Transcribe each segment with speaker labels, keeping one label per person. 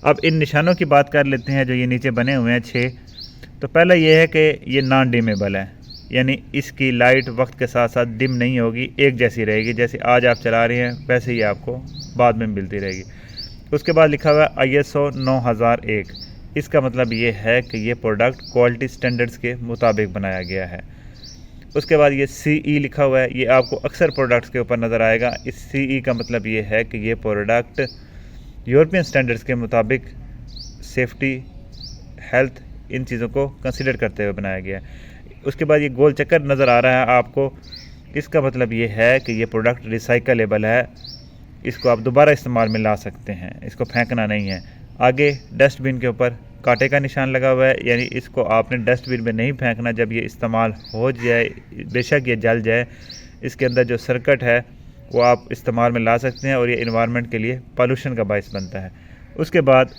Speaker 1: अब इन निशानों की बात कर लेते हैं जो ये नीचे बने हुए हैं 6। तो पहला ये है कि ये नॉन डिमेबल है, यानी इसकी लाइट वक्त के साथ साथ डिम नहीं होगी, एक जैसी रहेगी, जैसे आज आप चला रहे हैं वैसे ही आपको बाद में मिलती रहेगी। उसके बाद लिखा हुआ है ISO 9001। इसका मतलब ये है कि ये प्रोडक्ट क्वालिटी स्टैंडर्ड्स के मुताबिक बनाया गया है। उसके बाद ये CE लिखा हुआ है, ये आपको अक्सर प्रोडक्ट्स के ऊपर नज़र आएगा। इस CE का मतलब ये है कि ये प्रोडक्ट यूरोपियन स्टैंडर्ड्स के मुताबिक सेफ्टी, हेल्थ, इन चीज़ों को कंसिडर करते हुए बनाया गया है। उसके बाद ये गोल चक्कर नज़र आ रहा है आपको, इसका मतलब ये है कि ये प्रोडक्ट रिसाइकलेबल है, इसको आप दोबारा इस्तेमाल में ला सकते हैं, इसको फेंकना नहीं है। आगे डस्टबिन के ऊपर कांटे का निशान लगा हुआ है, यानी इसको आपने डस्टबिन में नहीं फेंकना, जब ये इस्तेमाल हो जाए, बेशक ये जल जाए, इसके अंदर जो सर्किट है वो आप इस्तेमाल में ला सकते हैं और ये इन्वायरमेंट के लिए पॉल्यूशन का बायस बनता है। उसके बाद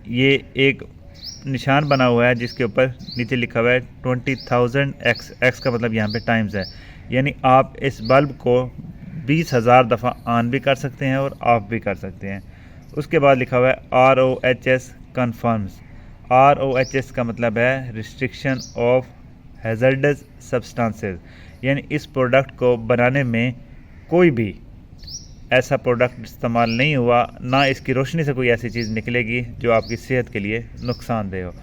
Speaker 1: ये एक निशान बना हुआ है जिसके ऊपर नीचे लिखा हुआ है 20,000 एक्स का मतलब यहाँ पे टाइम्स है, यानी आप इस बल्ब को 20,000 दफ़ा ऑन भी कर सकते हैं और ऑफ भी कर सकते हैं। उसके बाद लिखा हुआ है RoHS कन्फर्म्स। RoHS का मतलब है रिस्ट्रिक्शन ऑफ हैज़र्डस सब्सटेंसेस, यानी इस प्रोडक्ट को बनाने में कोई भी ऐसा प्रोडक्ट इस्तेमाल नहीं हुआ, ना इसकी रोशनी से कोई ऐसी चीज़ निकलेगी जो आपकी सेहत के लिए नुकसानदेह हो।